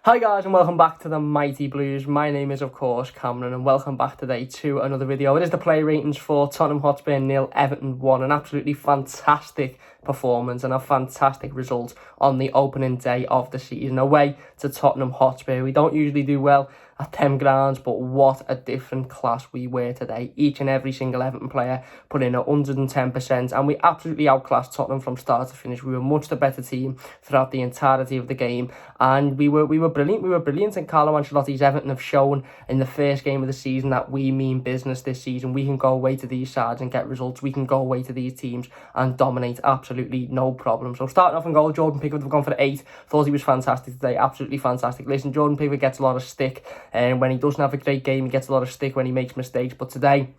Hi guys and welcome back to the Mighty Blues. My name is of course Cameron and welcome back today to another video. It is the player ratings for Tottenham Hotspur 0, Everton 1. An absolutely fantastic performance and a fantastic result on the opening day of the season away to Tottenham Hotspur. We don't usually do well at them grounds, but what a different class we were today. Each and every single Everton player put in 110% and we absolutely outclassed Tottenham from start to finish. We were much the better team throughout the entirety of the game and we were brilliant. We were brilliant, and Carlo Ancelotti's Everton have shown in the first game of the season that we mean business this season. We can go away to these sides and get results. We can go away to these teams and dominate absolutely no problem. So starting off in goal, Jordan Pickford have gone for 8. Thought he was fantastic today, absolutely fantastic. Listen, Jordan Pickford gets a lot of stick and when he doesn't have a great game, he gets a lot of stick when he makes mistakes. But today,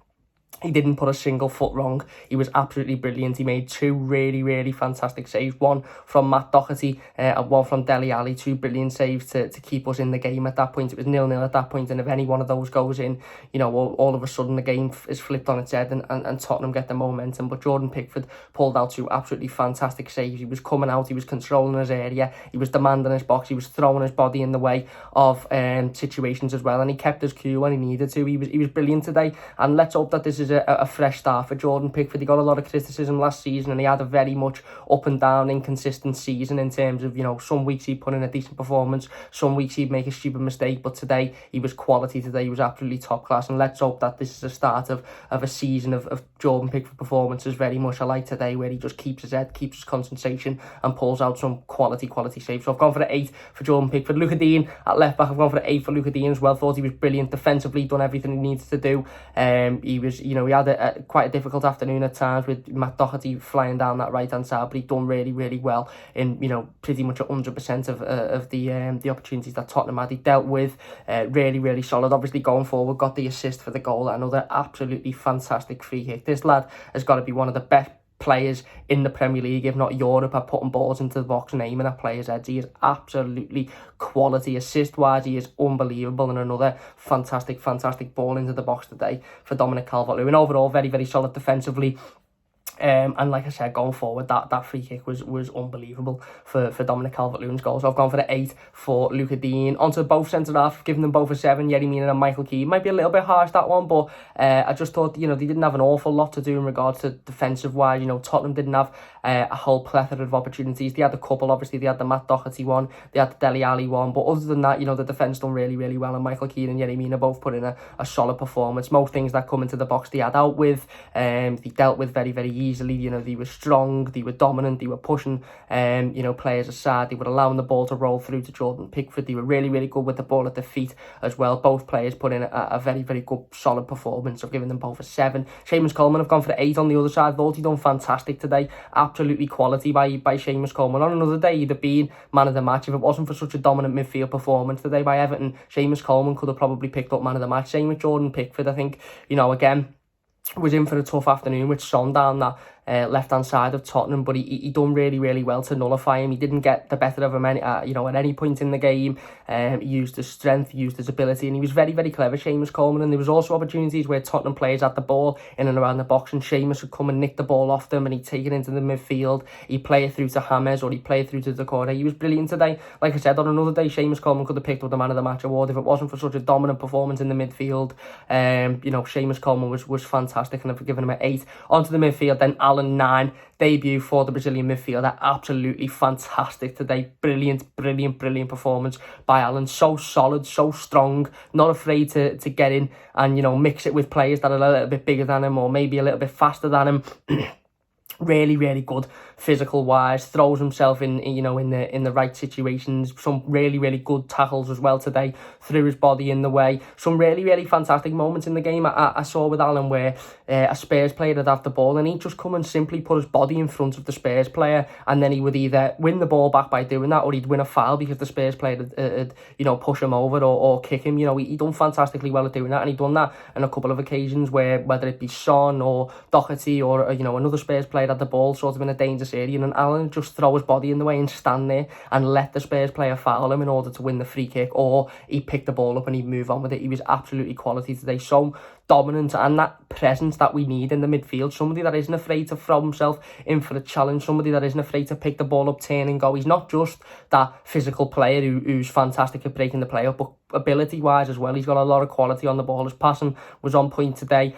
he didn't put a single foot wrong. He was absolutely brilliant. He made 2 really fantastic saves. One from Matt Doherty and one from Dele Alli. 2 brilliant saves to keep us in the game at that point. It was 0-0 at that point, and if any one of those goes in, you know, all of a sudden the game is flipped on its head and Tottenham get the momentum. But Jordan Pickford pulled out 2 absolutely fantastic saves. He was coming out, he was controlling his area, he was demanding his box, he was throwing his body in the way of situations as well, and he kept his cool when he needed to. He was brilliant today, and let's hope that this is a fresh start for Jordan Pickford. He got a lot of criticism last season and he had a very much up and down inconsistent season in terms of, you know, some weeks he'd put in a decent performance, some weeks he'd make a stupid mistake, but today he was quality. Today he was absolutely top class, and let's hope that this is a start of a season of Jordan Pickford performances very much alike today, where he just keeps his head, keeps his concentration and pulls out some quality saves. So I've gone for an 8 for Jordan Pickford. Luca Dean at left back, I've gone for an 8 for Luca Dean as well. Thought he was brilliant defensively, done everything he needed to do. He was, you know, he had quite a difficult afternoon at times with Matt Doherty flying down that right hand side, but he'd done really well in, you know, pretty much 100% of the opportunities that Tottenham had. He dealt with really solid. Obviously going forward, got the assist for the goal, another absolutely fantastic free kick. This lad has got to be one of the best players in the Premier League, if not Europe, at putting balls into the box and aiming at players' heads. He is absolutely quality. Assist wise, he is unbelievable, and another fantastic ball into the box today for Dominic Carvalho. And overall, very solid defensively. And like I said, going forward, that free kick was unbelievable for Dominic Calvert-Lewin's goal. So I've gone for the 8 for Luca Dean. Onto both centre-half, giving them both a 7. Yerry Mina and Michael Keane. Might be a little bit harsh, that one, but I just thought, you know, they didn't have an awful lot to do in regards to defensive-wise. You know, Tottenham didn't have a whole plethora of opportunities. They had a couple, obviously. They had the Matt Doherty one, they had the Dele Alli one, but other than that, you know, the defence done really well, and Michael Keane and Yerry Mina both put in a solid performance. Most things that come into the box they had out with, they dealt with very easily. You know, they were strong, they were dominant, they were pushing you know, players aside, they were allowing the ball to roll through to Jordan Pickford. They were really good with the ball at their feet as well. Both players put in a very good solid performance. I've given them both a 7. Seamus Coleman have gone for the 8 on the other side. Thought he done fantastic today. Absolutely quality by Seamus Coleman. On another day he'd have been man of the match if it wasn't for such a dominant midfield performance today by Everton. Seamus Coleman could have probably picked up man of the match. Same with Jordan Pickford. I think, you know, again, was in for a tough afternoon with Son down that left-hand side of Tottenham, but he done really well to nullify him. He didn't get the better of him you know, at any point in the game. He used his strength, he used his ability, and he was very clever, Seamus Coleman. And there was also opportunities where Tottenham players had the ball in and around the box, and Seamus would come and nick the ball off them, and he'd take it into the midfield. He'd play it through to James, or he'd play it through to the corner. He was brilliant today. Like I said, on another day, Seamus Coleman could have picked up the man of the match award if it wasn't for such a dominant performance in the midfield. You know, Seamus Coleman was fantastic, and I've given him an 8. Onto the midfield, then Alan 9. Debut for the Brazilian midfielder, absolutely fantastic today. Brilliant performance by Alan. So solid, so strong, not afraid to get in and, you know, mix it with players that are a little bit bigger than him or maybe a little bit faster than him. Really good physical wise, throws himself in, you know, in the right situations. Some really good tackles as well today, threw his body in the way. Some really fantastic moments in the game I saw with Alan where a Spurs player would have the ball and he'd just come and simply put his body in front of the Spurs player, and then he would either win the ball back by doing that, or he'd win a foul because the Spurs player would you know, push him over or kick him. You know, he done fantastically well at doing that, and he'd done that on a couple of occasions where, whether it be Son or Doherty or, you know, another Spurs player player had the ball sort of in a dangerous area, and Allen would just throw his body in the way and stand there and let the Spurs player foul him in order to win the free kick, or he'd pick the ball up and he'd move on with it. He was absolutely quality today, so dominant, and that presence that we need in the midfield, somebody that isn't afraid to throw himself in for the challenge, somebody that isn't afraid to pick the ball up, turn and go. He's not just that physical player who's fantastic at breaking the play up, but ability wise as well, he's got a lot of quality on the ball. His passing was on point today.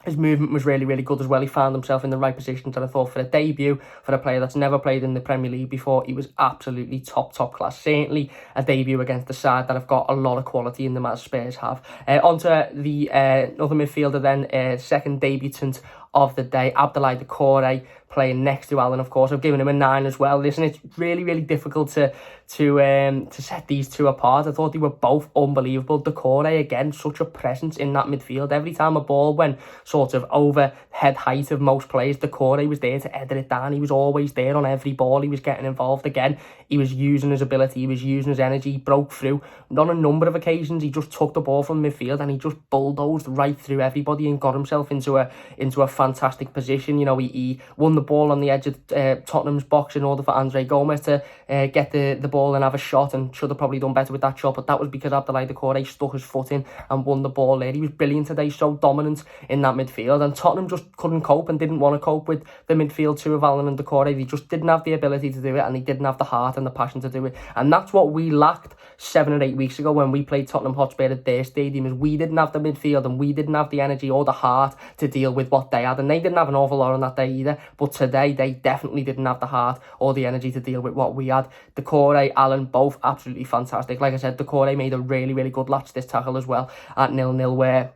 His movement was really, really good as well. He found himself in the right positions, and I thought for a debut, for a player that's never played in the Premier League before, he was absolutely top class. Certainly a debut against the side that have got a lot of quality in them, as Spurs have. Onto the other midfielder then, second debutant of the day, Abdoulaye Doucouré, playing next to Allen, of course. I've given him a 9 as well. Listen, it's really, really difficult to set these two apart. I thought they were both unbelievable. Doucouré, again, such a presence in that midfield. Every time a ball went sort of over head height of most players, Doucouré was there to edit it down. He was always there on every ball. He was getting involved again. He was using his ability. He was using his energy. He broke through. On a number of occasions, he just took the ball from midfield and he just bulldozed right through everybody and got himself into a fantastic position. You know, he won the ball on the edge of Tottenham's box in order for Andre Gomez to get the ball and have a shot, and should have probably done better with that shot, but that was because Abdoulaye Doucouré stuck his foot in and won the ball there. He was brilliant today, so dominant in that midfield, and Tottenham just couldn't cope and didn't want to cope with the midfield two of Allen and Doucouré. They just didn't have the ability to do it, and they didn't have the heart and the passion to do it, and that's what we lacked 7 or 8 weeks ago when we played Tottenham Hotspur at their stadium. Is we didn't have the midfield and we didn't have the energy or the heart to deal with what they had, and they didn't have an awful lot on that day either, but today they definitely didn't have the heart or the energy to deal with what we had. Doucouré, Allen, both absolutely fantastic. Like I said, Doucouré made a really, really good latch-stitch tackle as well at 0-0, where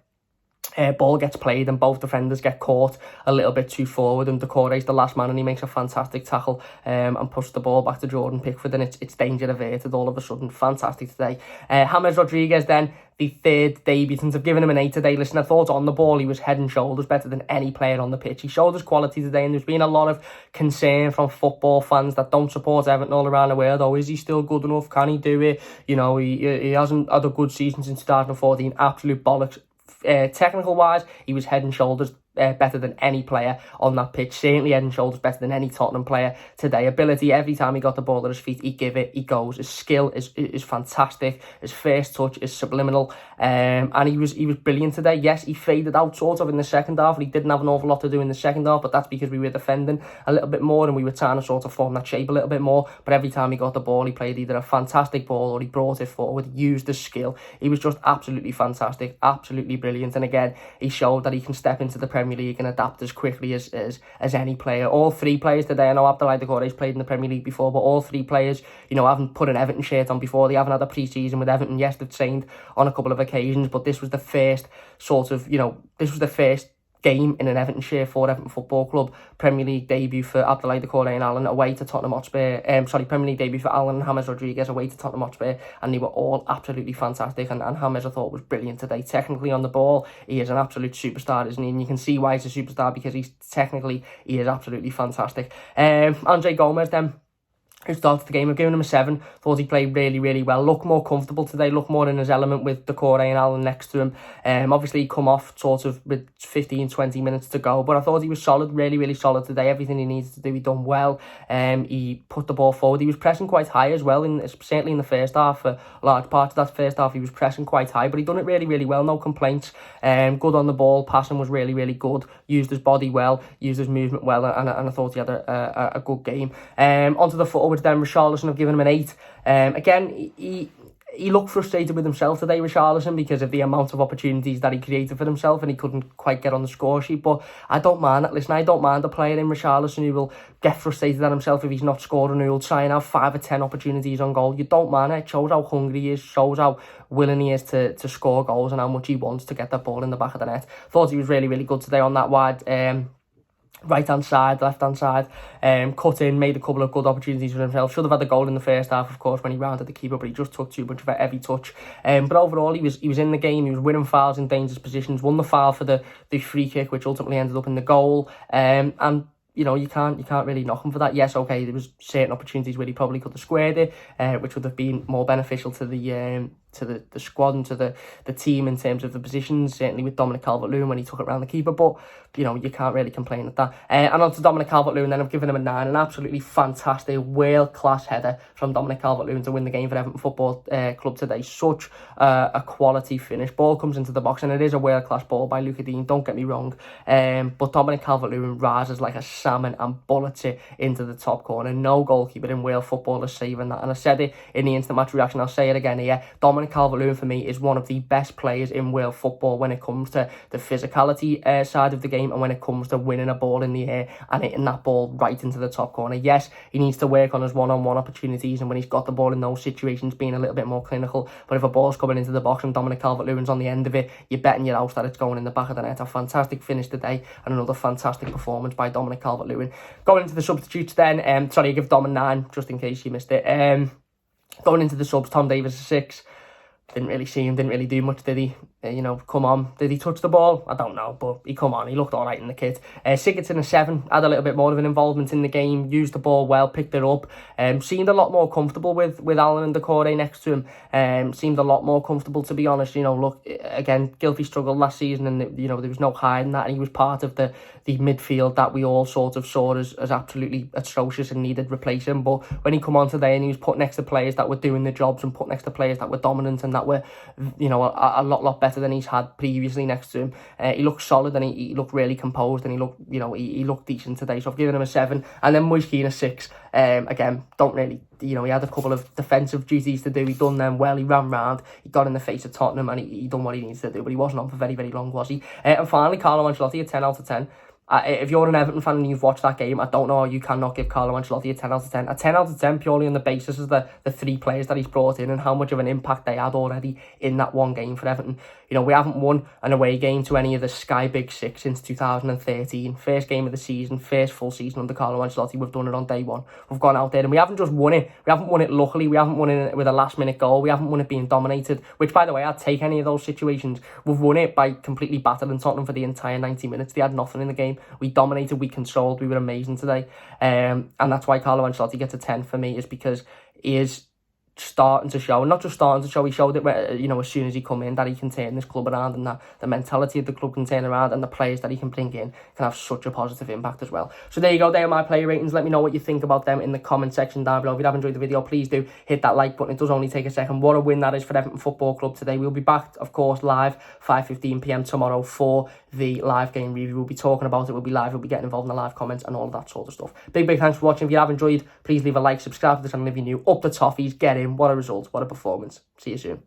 ball gets played and both defenders get caught a little bit too forward, and Doucouré's the last man and he makes a fantastic tackle and pushes the ball back to Jordan Pickford, and it's danger averted all of a sudden. Fantastic today. James Rodriguez then, the third debutant. I've given him an 8 today. Listen, I thought on the ball he was head and shoulders better than any player on the pitch. He showed his quality today, and there's been a lot of concern from football fans that don't support Everton all around the world. Oh, is he still good enough? Can he do it? You know, he hasn't had a good season since 2014. Absolute bollocks. Technical wise, he was head and shoulders better than any player on that pitch. Certainly head and shoulders better than any Tottenham player today. Ability, every time he got the ball at his feet, he give it, he goes. His skill is fantastic. His first touch is subliminal, and he was brilliant today. Yes, he faded out sort of in the second half, and he didn't have an awful lot to do in the second half, but that's because we were defending a little bit more and we were trying to sort of form that shape a little bit more. But every time he got the ball, he played either a fantastic ball or he brought it forward, used his skill. He was just absolutely fantastic, absolutely brilliant, and again, he showed that he can step into the Premier League and adapt as quickly as any player. All three players today, I know Abdoulaye Doucouré's played in the Premier League before, but all three players, you know, haven't put an Everton shirt on before. They haven't had a pre-season with Everton. Yes, they've trained on a couple of occasions, but this was the first sort of, you know, this was the first game in an Everton shirt for Everton Football Club. Premier League debut for Abdoulaye Doucouré and Allen away to Tottenham Hotspur. Premier League debut for Allen and James Rodriguez away to Tottenham Hotspur, and they were all absolutely fantastic. And James, I thought, was brilliant today. Technically on the ball, he is an absolute superstar, isn't he? And you can see why he's a superstar, because he is absolutely fantastic. Andre Gomez then, who started the game, I've given him a 7. Thought he played really, really well. Looked more comfortable today, looked more in his element with Doucouré and Allen next to him. Obviously, he come off sort of with 15-20 minutes to go, but I thought he was solid, really, really solid today. Everything he needed to do, he done well. He put the ball forward. He was pressing quite high as well, certainly in the first half. For large parts of that first half, he was pressing quite high, but he done it really, really well. No complaints. Good on the ball. Passing was really, really good. Used his body well, used his movement well, and I thought he had a good game. Onto the forwards then, Richarlison, I've given him an 8. Again, he looked frustrated with himself today, Richarlison, because of the amount of opportunities that he created for himself and he couldn't quite get on the score sheet. But I don't mind it. Listen, I don't mind a player in Richarlison who will get frustrated at himself if he's not scoring, who will try and have 5 or 10 opportunities on goal. You don't mind it. It shows how hungry he is, shows how willing he is to score goals and how much he wants to get that ball in the back of the net. Thought he was really, really good today on that wide right-hand side, left-hand side, cut in, made a couple of good opportunities for himself. Should have had the goal in the first half, of course, when he rounded the keeper, but he just took too much of a heavy touch. But overall, he was in the game. He was winning fouls in dangerous positions, won the foul for the free kick, which ultimately ended up in the goal. And you know, you can't really knock him for that. Yes, okay, there was certain opportunities where he probably could have squared it, which would have been more beneficial to the the squad and to the team in terms of the positions, certainly with Dominic Carvalho when he took it around the keeper, but you know, you can't really complain at that. And on to Dominic Carvalho, and then I've given him a 9. An absolutely fantastic, world-class header from Dominic Carvalho to win the game for Everton Football Club today. Such a quality finish. Ball comes into the box, and it is a world-class ball by Luca Dean, don't get me wrong. But Dominic Carvalho rises like a salmon and bullets it into the top corner. No goalkeeper in world football is saving that. And I said it in the instant match reaction, I'll say it again here. Dominic Carvalho for me is one of the best players in world football when it comes to the physicality side of the game, and when it comes to winning a ball in the air and hitting that ball right into the top corner. Yes, he needs to work on his one-on-one opportunities, and when he's got the ball in those situations, being a little bit more clinical. But if a ball's coming into the box and Dominic Calvert-Lewin's on the end of it, you're betting your house that it's going in the back of the net. A fantastic finish today, and another fantastic performance by Dominic Calvert-Lewin. Going into the substitutes then, sorry, I give Dom a 9, just in case you missed it. Going into the subs, Tom Davies a 6. Didn't really see him, didn't really do much, did he? You know, come on. Did he touch the ball? I don't know, but he come on. He looked all right in the kit. Sigurdsson a 7, had a little bit more of an involvement in the game, used the ball well, picked it up. Seemed a lot more comfortable with Allen and Decore next to him. Seemed a lot more comfortable, to be honest. You know, look, again, guilty struggle last season, and, you know, there was no hiding that. And he was part of the midfield that we all sort of saw as absolutely atrocious and needed replacing. But when he come on today and he was put next to players that were doing the jobs and put next to players that were dominant and that were, you know, a lot better than he's had previously next to him, he looked solid, and he looked really composed, and he looked, you know, he looked decent today. So I've given him a 7. And then Moise Kean a 6. Again, don't really, you know, he had a couple of defensive duties to do. He done them well. He ran round, he got in the face of Tottenham, and he done what he needs to do, but he wasn't on for very, very long, was he? And finally, Carlo Ancelotti a 10 out of 10. If you're an Everton fan and you've watched that game, I don't know how you cannot give Carlo Ancelotti a 10 out of 10. A 10 out of 10 purely on the basis of the 3 players that he's brought in and how much of an impact they had already in that one game for Everton. You know, we haven't won an away game to any of the Sky Big Six since 2013. First game of the season, first full season under Carlo Ancelotti. We've done it on day 1. We've gone out there and we haven't just won it. We haven't won it luckily. We haven't won it with a last minute goal. We haven't won it being dominated, which, by the way, I'd take any of those situations. We've won it by completely battering Tottenham for the entire 90 minutes. They had nothing in the game. We dominated, we controlled, we were amazing today. And that's why Carlo Ancelotti gets a 10 for me, is because he is starting to show, and not just starting to show, he showed it, you know, as soon as he come in, that he can turn this club around, and that the mentality of the club can turn around, and the players that he can bring in can have such a positive impact as well. So there you go, they are my player ratings. Let me know what you think about them in the comment section down below. If you have enjoyed the video, please do hit that like button. It does only take a second. What a win that is for Everton Football Club today. We'll be back, of course, live 5:15 p.m. tomorrow for the live game review. We'll be talking about it, we'll be live, we'll be getting involved in the live comments and all of that sort of stuff. Big thanks for watching. If you have enjoyed, please leave a like, subscribe to the channel if you're new. Up the toffees, get in. What a result, what a performance. See you soon.